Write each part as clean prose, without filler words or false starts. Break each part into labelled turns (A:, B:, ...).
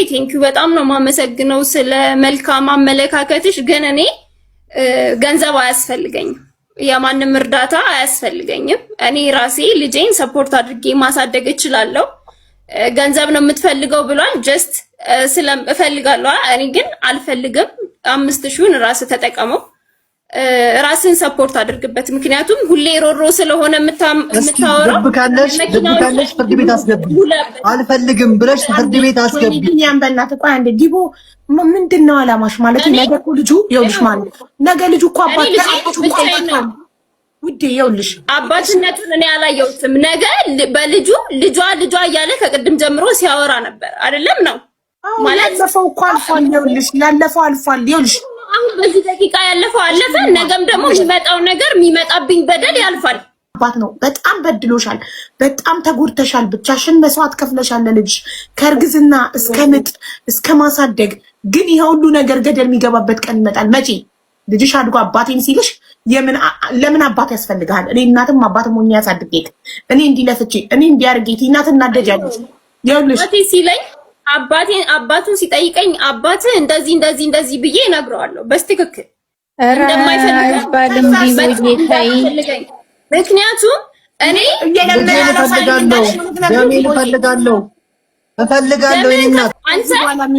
A: ቴንኪው በጣም ነው ማመሰግነው ስለ መልካም አመለካከትሽ። ግን እኔ ገንዘብ አያስፈልገኝም፣ የማንም እርዳታ አያስፈልገኝም። እኔ ራሴ ልጄን ሰፖርት አድርጌ ማሳደግ እችላለሁ። ገንዘብ ነው የምትፈልገው ብሏል። ጀስት እፈልጋለሁ። እኔ ግን አልፈልግም። 5000ን ራስ ተጠቀመው፣ ራስን ሰፖርት አድርግበት። ምክንያቱም ሁሌ ሮሮ ስለሆነ የምታወራው
B: ድብካለሽ ፍርድ ቤት አስገቢ። አልፈልግም ብለሽ ፍርድ ቤት አስገቢ።
C: ያን በእናትህ ቆይ አንዴ ዲቦ ምንድነው አላማሽ? ማለት ነገ እኮ ልጁ ይኸውልሽ፣ ማለት ነገ ልጁ እኮ አባት ነው ውዴ። ይኸውልሽ
A: አባትነቱን እኔ አላየሁትም። ነገ በልጁ ልጇ እያለ ከቅድም ጀምሮ ሲያወራ ነበር አይደለም ነው ማለት
C: ያለፈው እኮ አልፏል። ይኸውልሽ ያለፈው አልፏል። ይኸውልሽ
A: አሁን በዚህ ደቂቃ ያለፈው አለፈ። ነገም ደግሞ የሚመጣው ነገር የሚመጣብኝ በደል ያልፋል።
C: አባት ነው በጣም በድሎሻል፣ በጣም ተጎድተሻል። ብቻሽን መስዋዕት ከፍለሻል ለልጅሽ ከእርግዝና እስከ ምጥ እስከ ማሳደግ። ግን ይሄ ሁሉ ነገር ገደል የሚገባበት ቀን ይመጣል። መቼ ልጅሽ አድጎ አባቴን ሲልሽ ለምን አባት ያስፈልጋል? እኔ እናትም አባትም ሆኜ ያሳድጌት እኔ እንዲለፍቼ እኔ እንዲያርጌት እናት እናደጃለች። ይኸውልሽ
A: አባቴ ሲለኝ አባቱን ሲጠይቀኝ አባት እንደዚህ ብዬ እነግረዋለሁ በስትክክል እንደማይፈልግ። ምክንያቱም እኔ
B: እፈልጋለሁ እናት
A: አንተ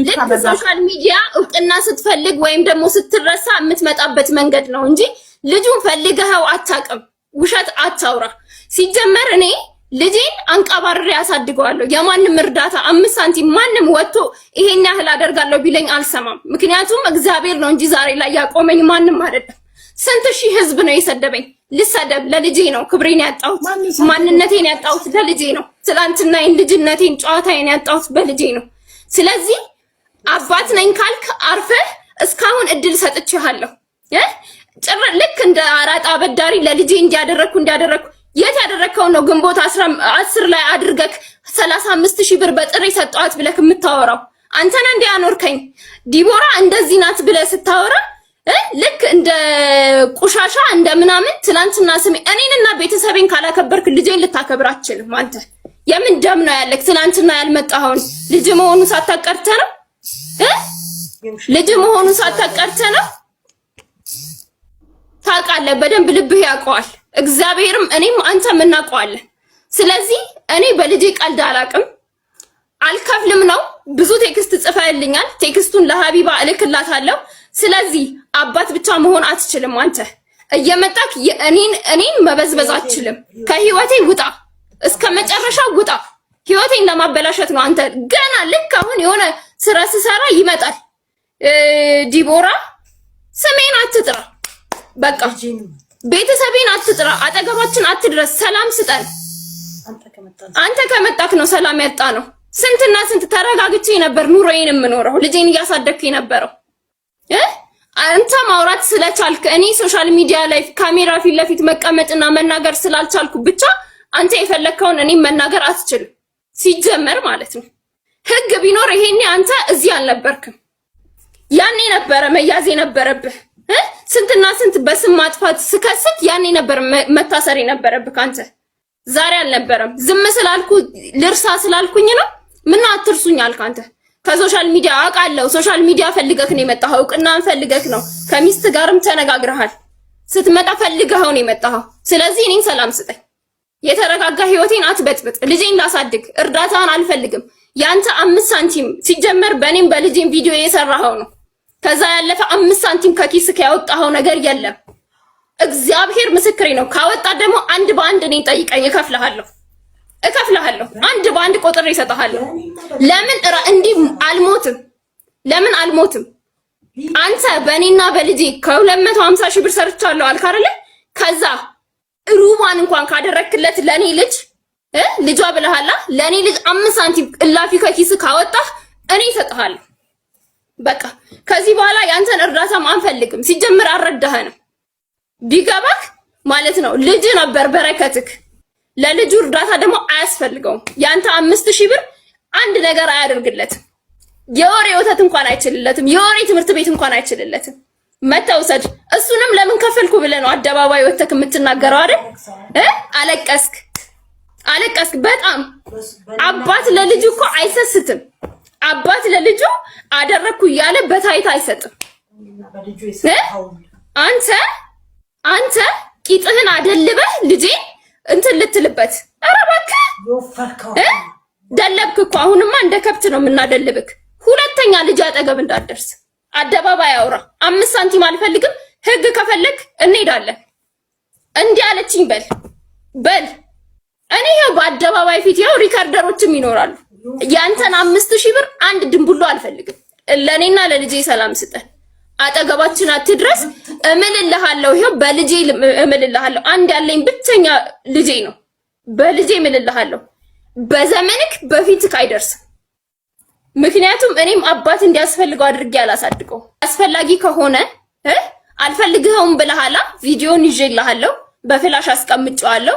A: ልክ ሶሻል ሚዲያ እውቅና ስትፈልግ ወይም ደግሞ ስትረሳ የምትመጣበት መንገድ ነው እንጂ ልጁን ፈልገኸው አታውቅም። ውሸት አታውራ። ሲጀመር እኔ ልጄን አንቀባርሬ ያሳድገዋለሁ። የማንም እርዳታ 5 ሳንቲም ማንም ወጥቶ ይሄን ያህል አደርጋለሁ ቢለኝ አልሰማም። ምክንያቱም እግዚአብሔር ነው እንጂ ዛሬ ላይ ያቆመኝ ማንም አይደለም። ስንት ሺህ ህዝብ ነው የሰደበኝ። ልሰደብ ለልጄ ነው ክብሬን ያጣሁት፣ ማንነቴን ያጣሁት ለልጄ ነው። ትላንትናዬን፣ ልጅነቴን፣ ጨዋታዬን ያጣሁት በልጄ ነው። ስለዚህ አባት ነኝ ካልክ አርፈህ እስካሁን እድል ሰጥቼሃለሁ። ልክ እንደ አራጣ አበዳሪ ለልጄ እንዲያደረኩ የት ያደረከው ነው? ግንቦት 10 ላይ አድርገክ 35000 ብር በጥሬ ሰጣት ብለክ የምታወራው አንተ ነህ። እንዲያኖርከኝ ዲቦራ እንደዚህ ናት ብለህ ስታወራ ልክ እንደ ቁሻሻ እንደ ምናምን ትላንትና ስሜ እኔንና ቤተሰቤን ካላከበርክ ልጄን ልታከብር አትችልም። አንተ የምን ደም ነው ያለክ? ትላንትና ያልመጣኸውን ልጅ መሆኑን ሳታቀርተ ነው ልጅ መሆኑን ሳታቀርተ ነው። ታውቃለህ፣ በደንብ ልብህ ያውቀዋል። እግዚአብሔርም እኔም አንተም እናውቀዋለን። ስለዚህ እኔ በልጄ ቀልድ አላውቅም፣ አልከፍልም ነው። ብዙ ቴክስት ጽፈህልኛል። ቴክስቱን ለሀቢባ እልክላታለሁ። ስለዚህ አባት ብቻ መሆን አትችልም። አንተ እየመጣክ እኔን መበዝበዝ አትችልም። ከህይወቴ ውጣ፣ እስከ መጨረሻው ውጣ። ህይወቴን ለማበላሸት ነው። አንተ ገና ልክ አሁን የሆነ ስራ ስሰራ ይመጣል። ዲቦራ ስሜን አትጥራ፣ በቃ ቤተሰቤን አትጥራ፣ አጠገባችን አትድረስ፣ ሰላም ስጠን። አንተ ከመጣክ ነው ሰላም ያጣ ነው። ስንትና ስንት ተረጋግቼ ነበር ኑሮዬን የምኖረው፣ ልጄን እያሳደግኩ የነበረው። አንተ ማውራት ስለቻልክ እኔ ሶሻል ሚዲያ ላይ ካሜራ ፊት ለፊት መቀመጥና መናገር ስላልቻልኩ ብቻ አንተ የፈለከውን እኔ መናገር አትችልም። ሲጀመር ማለት ነው ህግ ቢኖር ይሄኔ አንተ እዚህ አልነበርክም። ያኔ ነበረ መያዝ የነበረብህ። ስንትና ስንት በስም ማጥፋት ስከስክ ያኔ ነበር መታሰር የነበረብህ አንተ። ዛሬ አልነበረም። ዝም ስላልኩ ልርሳ ስላልኩኝ ነው። ምን አትርሱኝ አልክ አንተ። ከሶሻል ሚዲያ አውቃለሁ። ሶሻል ሚዲያ ፈልገክ ነው የመጣኸው፣ እውቅናን ፈልገክ ነው። ከሚስት ጋርም ተነጋግረሃል። ስትመጣ ፈልገኸው ነው የመጣኸው። ስለዚህ እኔን ሰላም ስጠኝ። የተረጋጋ ህይወቴን አትበጥብጥ። ልጄን ላሳድግ፣ እርዳታን አልፈልግም። ያንተ 5 ሳንቲም ሲጀመር በእኔም በልጄም ቪዲዮ የሰራኸው ነው። ከዛ ያለፈ 5 ሳንቲም ከኪስክ ያወጣኸው ነገር የለም። እግዚአብሔር ምስክሬ ነው። ካወጣ ደግሞ አንድ በአንድ እኔን ጠይቀኝ፣ እከፍልሃለሁ። አንድ በአንድ ቆጥሬ እሰጥሃለሁ። ለምን እንዲህ አልሞትም? ለምን አልሞትም? አንተ በእኔና በልጄ ከ250 ሺህ ብር ሰርቻለሁ አልክ አይደለ? ከዛ ሩባን እንኳን ካደረክለት ለኔ ልጅ ልጇ ብለሃላ፣ ለኔ ልጅ 5 ሳንቲም እላፊ ከኪስ ካወጣህ እኔ እሰጥሃለሁ። በቃ ከዚህ በኋላ ያንተን እርዳታም አንፈልግም። ሲጀምር አልረዳኸንም። ቢገባክ ማለት ነው ልጅ ነበር በረከትክ። ለልጁ እርዳታ ደግሞ አያስፈልገውም። ያንተ 5000 ብር አንድ ነገር አያደርግለትም። የወሬ ወተት እንኳን አይችልለትም። የወሬ ትምህርት ቤት እንኳን አይችልለትም። መተውሰድ እሱንም ለምን ከፈልኩ ብለህ ነው አደባባይ ወተክ የምትናገረው አይደል? አለቀስክ በጣም። አባት ለልጁ እኮ አይሰስትም። አባት ለልጁ አደረኩ እያለ በታይታ አይሰጥም። አንተ ቂጥህን አደልበህ ልጄን እንትን ልትልበት። ኧረ እባክህ ደለብክ እኮ። አሁንማ እንደ ከብት ነው የምናደልብክ። ሁለተኛ ልጅ አጠገብ እንዳትደርስ። አደባባይ አውራ። 5 ሳንቲም አልፈልግም። ህግ ከፈለግ እንሄዳለን። እንዲህ አለችኝ በል እኔ ይኸው በአደባባይ ፊት ይኸው ሪከርደሮችም ይኖራሉ። ያንተን 5000 ብር አንድ ድንቡሎ አልፈልግም። ለኔና ለልጄ ሰላም ስጠን። አጠገባችን አትድረስ። እምልልሃለሁ፣ ይኸው በልጄ እምልልሃለሁ። አንድ ያለኝ ብቸኛ ልጄ ነው። በልጄ እምልልሃለሁ። በዘመንክ በፊትክ አይደርስም። ምክንያቱም እኔም አባት እንዲያስፈልገው አድርጌ አላሳድገው። አስፈላጊ ከሆነ አልፈልግኸውም ብለሃላ ቪዲዮን ይዤልሃለሁ፣ በፍላሽ አስቀምጬዋለሁ።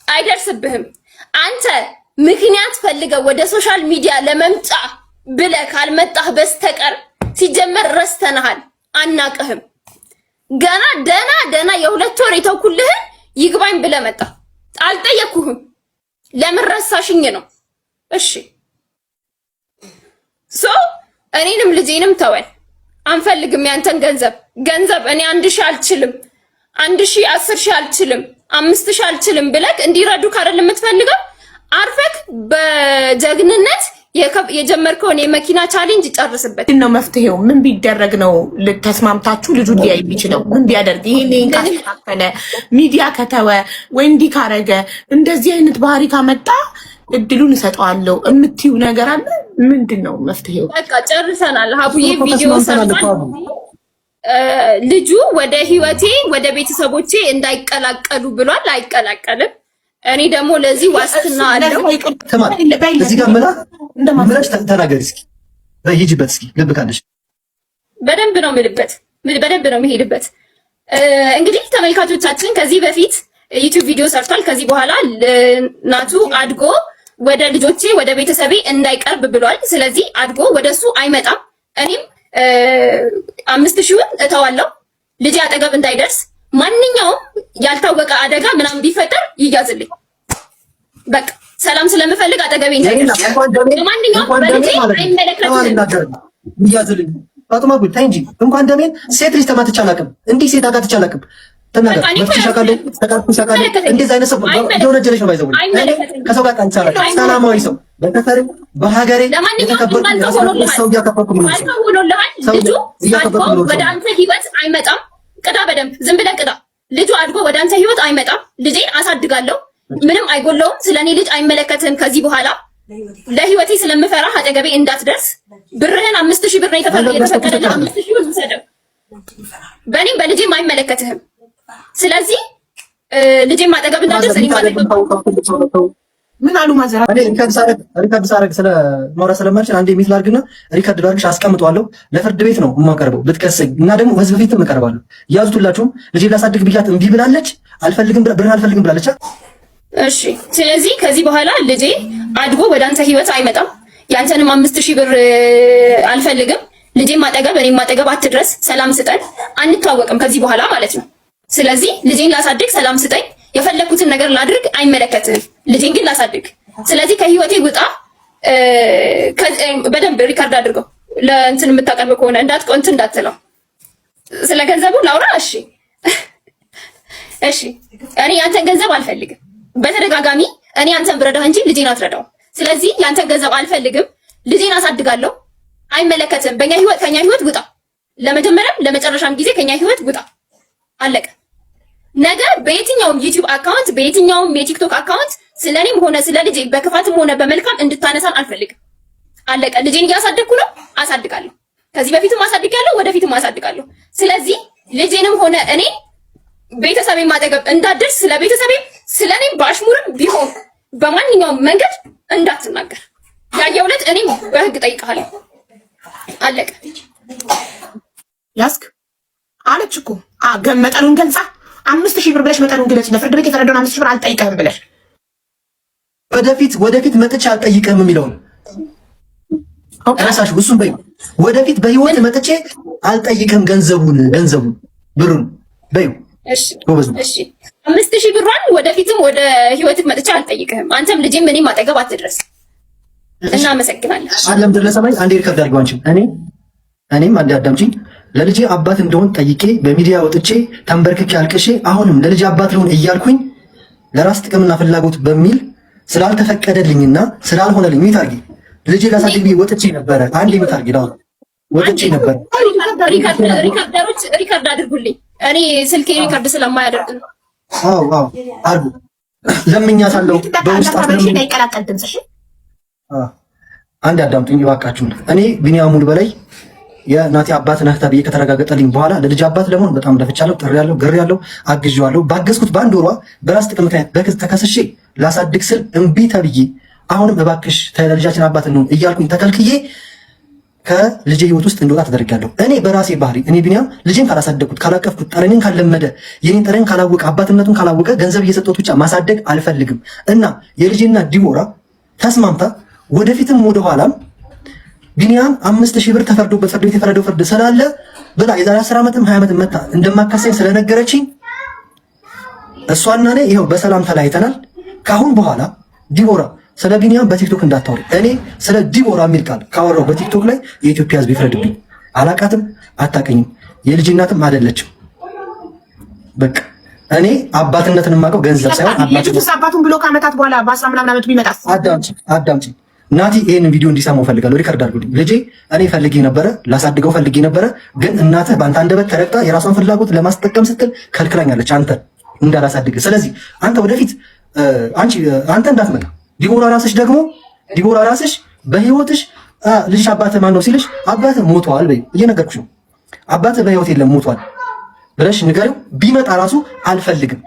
A: አይደርስብህም። አንተ ምክንያት ፈልገው ወደ ሶሻል ሚዲያ ለመምጫ ብለህ ካልመጣህ በስተቀር ሲጀመር ረስተናሃል፣ አናቅህም። ገና ደና የ2 ወር የተውኩልህን ይግባኝ ብለህ መጣ። አልጠየኩህም። ለምን ረሳሽኝ ነው? እሺ እኔንም ልጄንም ተወን። አንፈልግም ያንተን ገንዘብ እኔ 1000 አልችልም፣ 1000 10000 አልችልም፣ 5000 አልችልም ብለክ እንዲረዱክ አይደል የምትፈልገው? አርፈክ በጀግንነት የጀመርከውን የመኪና ቻሌንጅ ጨርስበት።
C: ነው መፍትሄው? ምን ቢደረግ ነው ተስማምታችሁ ልጁ ሊያይ የሚችለው? ምን ቢያደርግ? ይሄን ካስተካከለ፣ ሚዲያ ከተወ ወይ እንዲህ ካረገ፣ እንደዚህ አይነት ባህሪ ካመጣ እድሉን እሰጠዋለሁ የምትይው ነገር አለ? ምንድን ነው መፍትሄው?
A: በቃ ጨርሰናል። ሀቡዬ ቪዲዮ ሰርቷል። ልጁ ወደ ህይወቴ ወደ ቤተሰቦቼ እንዳይቀላቀሉ ብሏል። አይቀላቀልም። እኔ ደግሞ ለዚህ ዋስትና አለው።
B: እዚህ ጋር ምራሽ ተናገሪ እስኪ፣ ሂጂበት እስኪ። ልብ ካለሽ
A: በደንብ ነው የምልበት፣ በደንብ ነው የምሄድበት። እንግዲህ ተመልካቾቻችን ከዚህ በፊት ዩቲዩብ ቪዲዮ ሰርቷል። ከዚህ በኋላ ናቱ አድጎ ወደ ልጆቼ ወደ ቤተሰቤ እንዳይቀርብ ብሏል። ስለዚህ አድጎ ወደሱ አይመጣም። እኔም 5000ውን እተዋለሁ። ልጅ አጠገብ እንዳይደርስ ማንኛውም ያልታወቀ አደጋ ምናምን ቢፈጠር ይያዝልኝ። በቃ ሰላም ስለምፈልግ አጠገቤ እንዳይደርስ። ማንኛውም በልጄ አይመለከትም።
B: ይያዝልኝ። ፋጡማ ጉድ ታይ እንጂ እንኳን ደሜን ሴት ልጅ ተማትቼ አላውቅም። እንዲህ ሴት አጋትቼ አላውቅም። ተናገር መፍትሻካለ ተቃርኩሻካለ እንደዚህ አይነት ሰው የወነጀለሽ ነው ባይዘው ከሰው ጋር ቃንቻለ ሰላማዊ ሰው በተፈሪ በሀገሬ የተከበሩ ሰው ያከፈኩ ነው
A: ልጁ አድጎ ወደ አንተ ህይወት አይመጣም። ቅዳ በደንብ ዝም ብለህ ቅዳ። ልጁ አድጎ ወደ አንተ ህይወት አይመጣም። ልጄን አሳድጋለሁ። ምንም አይጎለውም። ስለኔ ልጅ አይመለከትህም። ከዚህ በኋላ ለህይወቴ ስለምፈራ አጠገቤ እንዳትደርስ። ብርህን 5000 ብር ነው የተፈቀደልህ። 5000 ብር ውሰደው። በእኔም በልጄም አይመለከትህም። ስለዚህ ልጄ ማጠገብ እንዳደረሰ
C: ምን አሉ ማዘራ
B: እኔ ሪካርድ ሳረግ ስለ ማውራት ስለማልችል አንዴ ሚት ላድርግና ሪካርድ ላድርግሽ አስቀምጠዋለሁ። ለፍርድ ቤት ነው የማቀርበው ብትከሰኝ እና ደግሞ ህዝብ ፊትም እቀርባለሁ። ያዙትላችሁም ልጄ ላሳድግ ብያት እምቢ ብላለች። ብር አልፈልግም ብላለች።
A: እሺ ስለዚህ ከዚህ በኋላ ልጄ አድጎ ወደ አንተ ህይወት አይመጣም። ያንተንም 5000 ብር አልፈልግም። ልጄ ማጠገብ እኔም ማጠገብ አትድረስ። ሰላም ስጠን። አንተዋወቅም ከዚህ በኋላ ማለት ነው። ስለዚህ ልጄን ላሳድግ፣ ሰላም ስጠኝ፣ የፈለኩትን ነገር ላድርግ፣ አይመለከትህም። ልጄን ግን ላሳድግ። ስለዚህ ከህይወቴ ውጣ። በደንብ ሪካርድ አድርገው። ለእንትን የምታቀርብ ከሆነ እንትን እንዳትለው። ስለ ገንዘቡ ላውራ። እሺ እኔ ያንተን ገንዘብ አልፈልግም። በተደጋጋሚ እኔ አንተን ብረዳህ እንጂ ልጄን አትረዳው። ስለዚህ ያንተን ገንዘብ አልፈልግም። ልጄን አሳድጋለሁ። አይመለከትህም። ከኛ ህይወት ውጣ። ለመጀመሪያም ለመጨረሻም ጊዜ ከኛ ህይወት ውጣ። አለቀ። ነገ በየትኛውም ዩቲዩብ አካውንት በየትኛውም የቲክቶክ አካውንት ስለኔም ሆነ ስለ ልጄ በክፋትም ሆነ በመልካም እንድታነሳን አልፈልግም። አለቀ። ልጄን እያሳደግኩ ነው፣ አሳድጋለሁ። ከዚህ በፊትም አሳድጋለሁ፣ ወደፊትም አሳድጋለሁ። ስለዚህ ልጄንም ሆነ እኔ ቤተሰቤን ማጠገብ እንዳትደርስ፣ ስለ ቤተሰቤም ስለኔም በአሽሙርም ቢሆን በማንኛውም መንገድ እንዳትናገር። ያየው ዕለት እኔም በህግ ጠይቃለሁ። አለቀ።
C: ያስክ አለች እኮ መጠኑን ገልጻ 5000 ብር ብለሽ መጠኑን ግለጽ። ለፍርድ ቤት የተረዳውን 5000 ብር አልጠይቅህም ብለሽ
B: ወደፊት መጥቼ አልጠይቅህም የሚለውን ራሳሽ እሱም በይ። ወደፊት በህይወት መጥቼ አልጠይቅህም ገንዘቡን ብሩን በይ።
A: እሺ 5000 ብሯን ወደፊትም ወደ ህይወትህ መጥቼ አልጠይቅህም። አንተም ልጄም እኔም አጠገብ አትድረስ። እናመሰግናለን።
B: አለም ድረስ ለሰማይ አንዴ ሪከርድ አድርገው አንቺ እኔም አንዴ አዳምጪኝ። ለልጄ አባት እንደሆን ጠይቄ በሚዲያ ወጥቼ ተንበርክኬ አልቅሼ አሁንም ለልጄ አባት ልሆን እያልኩኝ ለራስ ጥቅምና ፍላጎት በሚል ስላልተፈቀደልኝና ስላልሆነልኝ ሚታርጊ ልጄ ላሳድግ ወጥቼ ነበረ። አንዴ ሚታርጊ ነው ወጥቼ ነበረ።
A: ሪከርድ አድርጉልኝ። እኔ ስልኬ ሪከርድ ስለማያደርግ ነው።
B: አዎ አድርጉ። ለምኛታለሁ በውስጥ አስለምኝ። አንድ አዳምጡኝ እባካችሁን። እኔ ቢኒያም ሙሉ በላይ የናቲ አባት ነህ ተብዬ ከተረጋገጠልኝ በኋላ ለልጅ አባት ለመሆን በጣም ለፍቻለሁ፣ ጥሬያለሁ፣ ግሬያለሁ፣ አግዤዋለሁ። ባገዝኩት በአንድ ወሯ በራስ ጥቅም ምክንያት በክስ ተከስሼ ላሳድግ ስል እምቢ ተብዬ አሁንም እባክሽ ለልጃችን አባት እንሁን እያልኩኝ ተከልክዬ ከልጄ ህይወት ውስጥ እንደወጣ ተደርጋለሁ። እኔ በራሴ ባህሪ እኔ ቢኒያም ልጄን ካላሳደግኩት፣ ካላቀፍኩት፣ ጠረኔን ካለመደ፣ የኔን ጠረን ካላወቀ፣ አባትነቱን ካላወቀ ገንዘብ እየሰጠሁት ብቻ ማሳደግ አልፈልግም እና የልጄና ዲቦራ ተስማምታ ወደፊትም ወደኋላም ቢኒያም 5000 ብር ተፈርዶበት ፍርድ ቤት የፈረደው ፍርድ ስላለ ብላ የዛሬ 10 ዓመትም 20 ዓመትም መታ እንደማካሰኝ ስለነገረችኝ እሷና እኔ ይኸው በሰላም ተለያይተናል። ካሁን በኋላ ዲቦራ ስለ ቢኒያም በቲክቶክ እንዳታወሪ። እኔ ስለ ዲቦራ የሚል ቃል ካወራው በቲክቶክ ላይ የኢትዮጵያ ሕዝብ ይፍረድብኝ። አላቃትም፣ አታቀኝም፣ የልጅ እናትም አይደለችም። በቃ እኔ አባትነትን የማውቀው ገንዘብ ሳይሆን
C: አባቱን ብሎ ከዓመታት በኋላ በ10 ምናምን ዓመቱ ቢመጣስ?
B: አዳምጪ ናቲ፣ ይሄንን ቪዲዮ እንዲሰማው ፈልጋለሁ። ሪከርድ አድርጉልኝ። ልጄ እኔ ፈልጌ ነበረ፣ ላሳድገው ፈልጌ ነበረ፣ ግን እናትህ በአንተ አንደበት ተረግጣ የራሷን ፍላጎት ለማስጠቀም ስትል ከልክላኛለች አንተ እንዳላሳድግ። ስለዚህ አንተ ወደፊት አንተ እንዳትመጣ። ዲቦራ ራስሽ በህይወትሽ ልጅሽ አባትህ ማን ነው ሲልሽ አባትህ ሞቷል በይ፣ እየነገርኩሽ ነው። አባትህ በህይወት የለም ሞቷል ብለሽ ንገሪው። ቢመጣ ራሱ አልፈልግም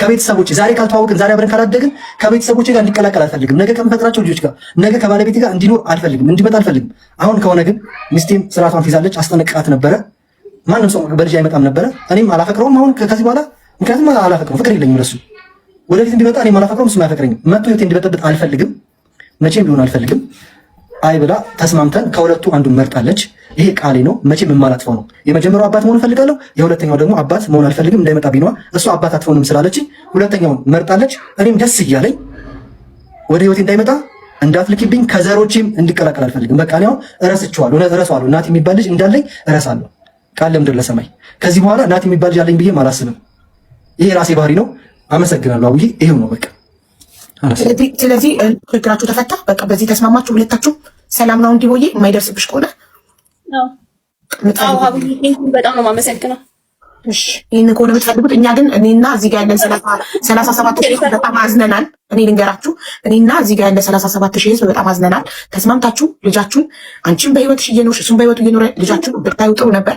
B: ከቤተሰቦች ዛሬ ካልተዋወቅን ዛሬ አብረን ካላደግን ከቤተሰቦች ጋር እንዲቀላቀል አልፈልግም። ነገ ከምፈጥራቸው ልጆች ጋር ነገ ከባለቤቴ ጋር እንዲኖር አልፈልግም፣ እንዲመጣ አልፈልግም። አሁን ከሆነ ግን ሚስቴም ስርዓቷን ትይዛለች። አስጠነቅቃት ነበረ። ማንም ሰው በልጅ አይመጣም ነበረ። እኔም አላፈቅረውም አሁን ከዚህ በኋላ ምክንያቱም አላፈቅረውም፣ ፍቅር የለኝም ለሱ። ወደፊት እንዲመጣ እኔም አላፈቅረውም፣ እሱም አያፈቅረኝም። መጥቶ ህይወቴ እንዲበጠብጥ አልፈልግም፣ መቼም ቢሆን አልፈልግም። አይ ብላ ተስማምተን ከሁለቱ አንዱን መርጣለች። ይሄ ቃሌ ነው፣ መቼም የማላጥፈው ነው። የመጀመሪያው አባት መሆን እፈልጋለሁ፣ የሁለተኛው ደግሞ አባት መሆን አልፈልግም። እንዳይመጣ ቢነዋ እሷ አባት አትሆንም ስላለች ሁለተኛውን መርጣለች። እኔም ደስ እያለኝ ወደ ህይወቴ እንዳይመጣ እንዳትልኪብኝ፣ ከዘሮቼም እንዲቀላቀል አልፈልግም። በቃ እኔው እረስቸዋለሁ፣ እረሳዋለሁ። ናቲ የሚባል ልጅ እንዳለኝ እረሳለሁ። ቃል ለምድር ለሰማይ። ከዚህ በኋላ ናቲ የሚባል ልጅ አለኝ ብዬም አላስብም። ይሄ ራሴ ባህሪ ነው። አመሰግናለሁ አቡዬ። ይሄው ነው በቃ።
C: ስለዚህ ችግራችሁ ተፈታ። በቃ በዚህ ተስማማችሁ ሁለታችሁ። ሰላም ነው እንዲህ ሆዬ የማይደርስብሽ ከሆነ
A: በጣም ነው የማመሰግነው።
C: እሺ ይሄን ከሆነ የምትፈልጉት እኛ ግን እኔና እዚህ ጋር ያለን 37 ሺህ በጣም አዝነናል። እኔ ልንገራችሁ፣ እኔና እዚህ ጋር ያለን 37 ሺህ ህዝብ በጣም አዝነናል። ተስማምታችሁ ልጃችሁን አንቺም በህይወትሽ እየኖርሽ እሱም በህይወቱ እየኖረ ልጃችሁን ብታዩ ጥሩ ነበር።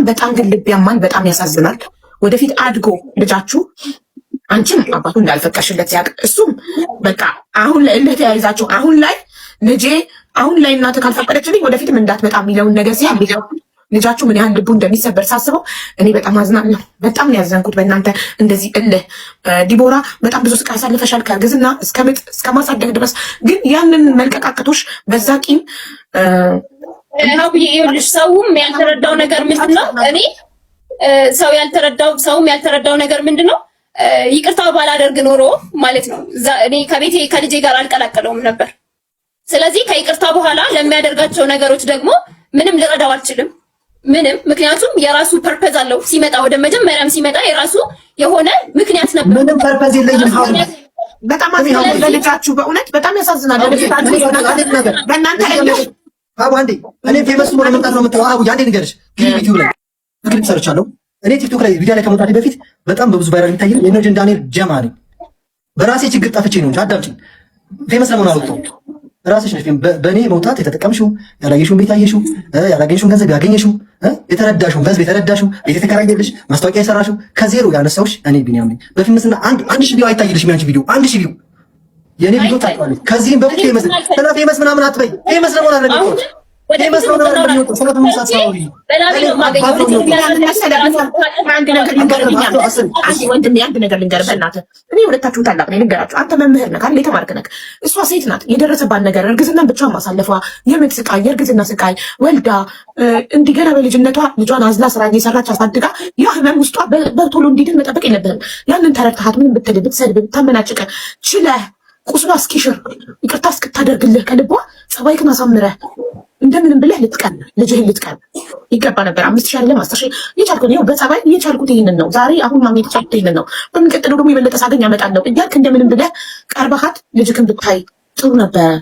C: በጣም ግን ልብ ያማል። በጣም ያሳዝናል። ወደፊት አድጎ ልጃችሁ አንቺም አባቱ እንዳልፈቀሽለት ሲያውቅ እሱም በቃ አሁን ላይ እንደተያይዛችሁ አሁን ላይ ልጄ አሁን ላይ እናት ካልፈቀደችልኝ ወደፊትም እንዳትመጣ የሚለውን ነገር ሲያል ልጃችሁ ምን ያህል ልቡ እንደሚሰበር ሳስበው እኔ በጣም አዝናለሁ። በጣም ያዘንኩት በእናንተ እንደዚህ እልህ። ዲቦራ በጣም ብዙ ስቃይ አሳልፈሻል፣ ከእርግዝና እስከ ምጥ እስከ ማሳደግ ድረስ። ግን ያንን መልቀቃቅቶሽ በዛ ቂም
A: ይኸውልሽ፣ ሰውም ያልተረዳው ነገር ምንድን ነው? እኔ ሰውም ያልተረዳው ነገር ምንድን ነው? ይቅርታ ባላደርግ ኖሮ ማለት ነው እኔ ከቤቴ ከልጄ ጋር አልቀላቀለውም ነበር። ስለዚህ ከይቅርታ በኋላ ለሚያደርጋቸው ነገሮች ደግሞ ምንም ልረዳው አልችልም። ምንም፣ ምክንያቱም የራሱ ፐርፐዝ አለው። ሲመጣ ወደ መጀመሪያም ሲመጣ የራሱ የሆነ ምክንያት ነበር።
B: ምንም ፐርፐዝ የለኝም።
C: በጣም አዝናለሁ ለልጃችሁ፣ በእውነት በጣም ያሳዝናል። በእናንተ
B: አቡ አንዴ እኔ ፌመስ ሆነ መምጣት ነው የምትለው። አቡ አንዴ ንገርሽ ዩቲዩብ ላይ ክሊፕ ሰርቻለሁ። እኔ ቲክቶክ ላይ ቪዲዮ ላይ ከመውጣቴ በፊት በጣም በብዙ ቫይራል የሚታየው የነርጅን ዳንኤል ጀማ ነኝ። በራሴ ችግር ጠፍቼ ነው እንጂ አዳምጪኝ። ፌመስ ለመሆን አልወጣሁም። ራስሽ ነሽ በእኔ መውጣት የተጠቀምሽው፣ ያላየሽውን ቤት አየሽው፣ ያላገኘሽውን ገንዘብ ያገኘሽው፣ የተረዳሽውን በህዝብ የተረዳሽው፣ ቤት የተከራየልሽ፣ ማስታወቂያ የሰራሽው ከዜሮ ያነሳውሽ እኔ ቢኒያም ነኝ። በፌመስና አንድ ሺህ ቪዲዮ አይታይልሽም። ያንቺ ቪዲዮ 1000 ቪዲዮ የኔ ቪዲዮ ታውቃለች። ከዚህም በፊት ፌመስ ስለ ፌመስ ምናምን አትበይ። ፌመስ ለመሆን አልነበረም። ፌመስ ነው ነው ነው ሰላም ሙሳት ነው አንድ ነገር ልንገር በእናትህ። እኔ ሁለታችሁ ታላቅ ነኝ ልንገራችሁ። አንተ መምህር ነህ አይደል? የተማርክ ነህ። እሷ ሴት ናት። የደረሰባት ነገር እርግዝናን ብቻዋን ማሳለፏ፣ የምጥ ስቃይ፣ የእርግዝና ስቃይ ወልዳ እንዲገና በልጅነቷ ልጇን አዝላ ስራ እየሰራች አሳድጋ ያ ህመም ውስጧ በቶሎ እንዲድን መጠበቅ የለብህም። ያንን ተረድተሃት ምንም ብትል ብትሰድብ ብታመናጭቀ ችለህ
C: ቁስሏ እስኪሽር ይቅርታ እስክታደርግልህ ከልቧ ጸባይክን አሳምረህ እንደምንም ብለህ ልትቀን ልጅህን ልትቀን ይገባ ነበር። 5000 አይደለም 10000 የቻልኩት ነው። በጸባይ የቻልኩት ይሄንን ነው። ዛሬ አሁን ማግኘት የቻልኩት ይሄንን ነው። በሚቀጥለው ደግሞ የበለጠ ሳገኝ አመጣለሁ እያልክ እንደምንም ብለህ ቀርበሃት ልጅክን ብታይ ጥሩ ነበር።